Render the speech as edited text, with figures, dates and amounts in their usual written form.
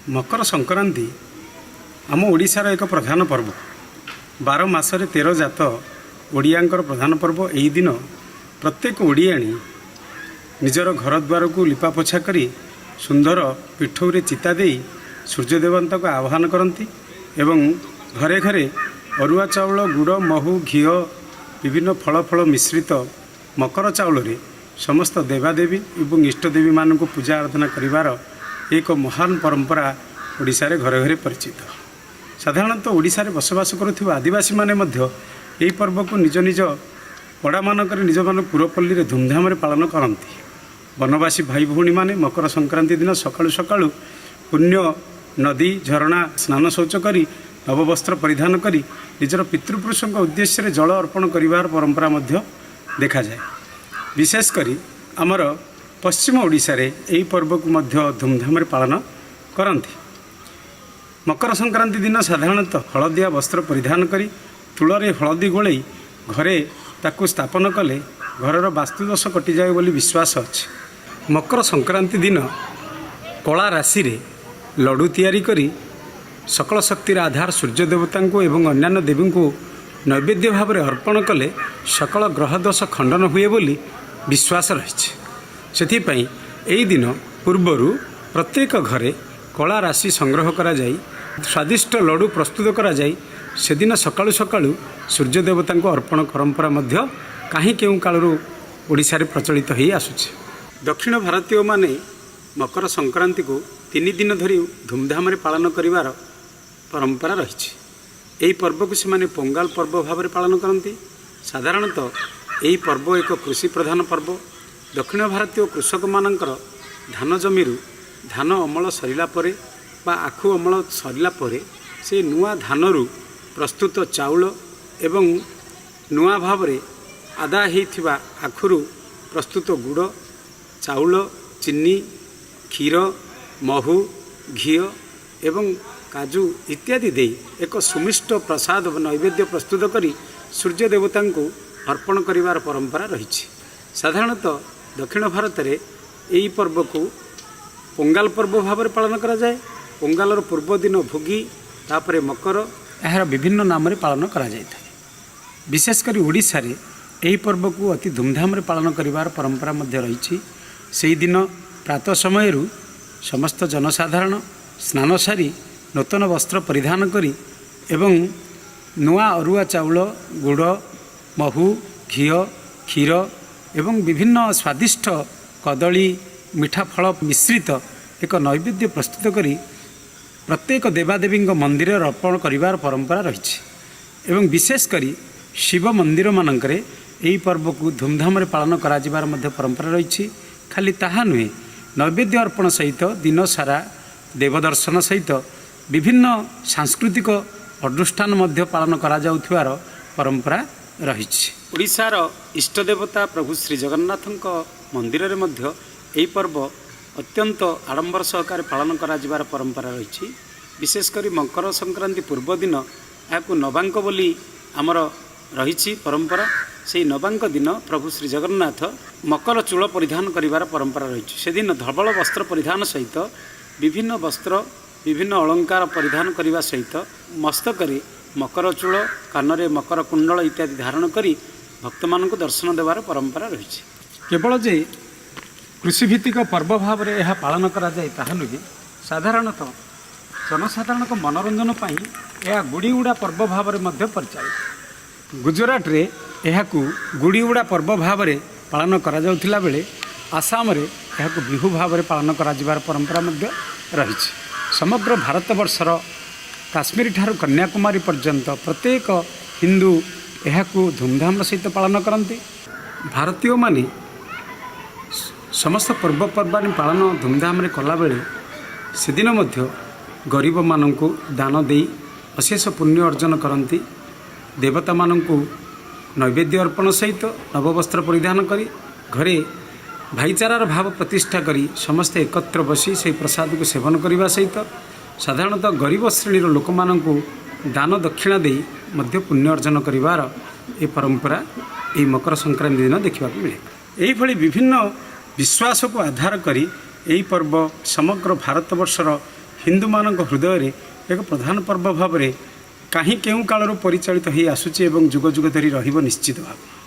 मकर संक्रांति आम ओडिशार एक प्रधान पर्व। 12 मासरे 13 जात ओडियांकर प्रधान पर्व। यही दिन प्रत्येक ओडियाणी निजर घर द्वार को लिपापोछा करी सुंदर पिठौरे चिता दे सूर्य देवता को आह्वान करती एवं घरे घरे अरुआ चाउल गुड़ महू घी विभिन्न फल फल मिश्रित मकर चाउल समस्त देवादेवी एवं इष्टदेवी मान को पूजा आराधना करिवार एक महान परंपरा ओडिशा रे घरे घरे परिचित। साधारणतः ओडिशा रे बसवास करुथिबा आदिवासी माने मध्य एही पर्व को निज निज पड़ा मानकर निज मान पुरपल्ली रे धूमधाम रे पालन करती। वनवासी भाई भौणी माने मकर संक्रांति दिन सकाळु सकाळु पुण्य नदी झरणा स्नान शौच करी नववस्त्र परिधान करी निजर पितृपुरुषों उद्देश्य रे जल अर्पण करिवार परंपरा मध्य देखा जाए। विशेष करी आमर पश्चिम ओडिशा रे एही पर्व को मध्य धूमधाम रे पालन करती। मकर संक्रांति दिन साधारणतः हलदिया वस्त्र परिधान करी तुलरे हलदी गोलई घरे ताकू स्थापन कले घरर वास्तुदोष कटि जाए बोली विश्वास अछि। मकर संक्रांति दिन कला राशि रे लड्डू तैयारी करी सकल शक्तिर आधार सूर्य देवता को एवं अन्यान्य देवी को नैवेद्य भाव में अर्पण कले सकल ग्रह दोष खंडन हुए बोली विश्वास रही। सेथिपाई एही दिन पूर्वरु प्रत्येक घरे कला राशि संग्रह करा जाई स्वादिष्ट लड्डू प्रस्तुत करा जाई से दिन सकाळु सकाळु सूर्य देवता को अर्पण परंपरा मध्य काहीं केउ कालरू ओडिशा रे प्रचलित होई आसुछि। दक्षिण भारतीय माने मकर संक्रांति को 3 दिन धरी धूमधाम रे पालन करिवार परंपरा रही। यही पर्व को से पोंगाल पर्व भाव में पालन करती। साधारणतः यही पर्व एक कृषि प्रधान पर्व। दक्षिण भारतीय कृषक मानकर धान जमीरू धान अमल सरिला परे बा आखु अमल सरिला परे से नुआ धानरू प्रस्तुत चाउल एवं नुआ भाव में आदा होइथिबा आखुरू प्रस्तुत गुड़ चाउल चीनी क्षीर महू घी एवं काजू इत्यादि दे एक सुमिष्ट प्रसाद नैवेद्य प्रस्तुत करी सूर्य देवता को अर्पण करिवार परंपरा रही। साधारणतः दक्षिण भारत में यही पर्व को पोंगाल पर्व भाव में पालन करा जाए। पोंगालर पूर्व दिन भोगी तापरे मकर यार विभिन्न नाम रे पालन करा जाए। विशेषकर ओडिशा रे यही पर्व को अति धूमधाम रे पालन करिवार परंपरा मध्य रही। से दिन प्रातः समय समस्त जनसाधारण स्नान सारी नूतन वस्त्र परिधान करी एवं नुआ अरुआ चाउल गुड़ महू घी क्षीर एवं विभिन्न स्वादिष्ट कदली मीठा फल मिश्रित एक नैवेद्य प्रस्तुत करी प्रत्येक देवादेवी मंदिर अर्पण करिवार परंपरा रही। एवं विशेष करी शिव मंदिर मानकरे यही पर्व को धूमधाम रे पालन करा जिबार मध्य परंपरा रही। खाली ताहा नुहे नैवेद्य अर्पण सहित दिन सारा देवदर्शन सहित विभिन्न सांस्कृतिक अनुष्ठान मध्य पालन करा जाउथिबार परंपरा रही। ओडिशार इष्टदेवता प्रभु श्री जगन्नाथଙ୍କ मंदिर रे मध्य एही पर्व अत्यंत आडंबर सहकार पालन करा जिबार परंपरा रही। विशेषकर मकर संक्रांति पूर्व दिन याकू नवांक बोली आमर रही परंपरा। से नवांक दिन प्रभु श्री जगन्नाथ मकर चूल परिधान करिवार परंपरा रही। से दिन धवल वस्त्र परिधान सहित विभिन्न वस्त्र विभिन्न अलंकार परिधान करने सहित मस्तकरे मकर चूल कानरे मकर कुंडल इत्यादि धारण करी भक्त मान को दर्शन देवार परंपरा रही। केवल जे कृषिभित्तिक पर्व भाव में यह पालन करा जाए ताहा नुहे साधारणतः जनसाधारण मनोरंजन पाई यह गुड़ी उड़ा पर्व भाव में मध्य परिचालित। गुजरात रे यहाकू गुड़ी उड़ा पर्व भाव में पालन करा जाउथिला बेले आसाम रे यहाकू बिहू भाव में पालन करा जिबार परंपरा मध्य रही। समग्र भारतवर्षर काश्मीर ठारू कन्याकुमारी पर्यंत प्रत्येक हिंदू यहाकू धूमधाम सहित पालन करती। भारतीय माने समस्त पर्वपर्वाणी पालन धूमधाम रे कला बेले से दिन मध्य गरीब माननकू दान दे अशेष पुण्य अर्जन करती। देवता माननकू नैवेद्य अर्पण सहित नववस्त्र परिधान करी घरे भाईचारार भाव प्रतिष्ठा करी समस्ते एकत्र बसी से प्रसाद को सेवन करने सहित साधारणतः गरीब श्रेणी लोक माननकू दान दक्षिणा दे मध्य पुण्य अर्जन करिवार ए परंपरा ए मकर संक्रांति दिन देखा मिले। यही विभिन्न विश्वास को आधार करी यही पर्व समग्र भारतवर्षर ହିନ୍ଦୁମାନଙ୍କ ହୃଦୟରେ ଏକ ପ୍ରଧାନ ପର୍ବ ଭାବରେ କାହିଁ କେଉଁ କାଳରୁ ପରିଚାଳିତ ହୋଇ ଆସୁଛି ଏବଂ ଯୁଗ ଯୁଗ ଧରି ରହିବ ନିଶ୍ଚିତ ଭାବେ।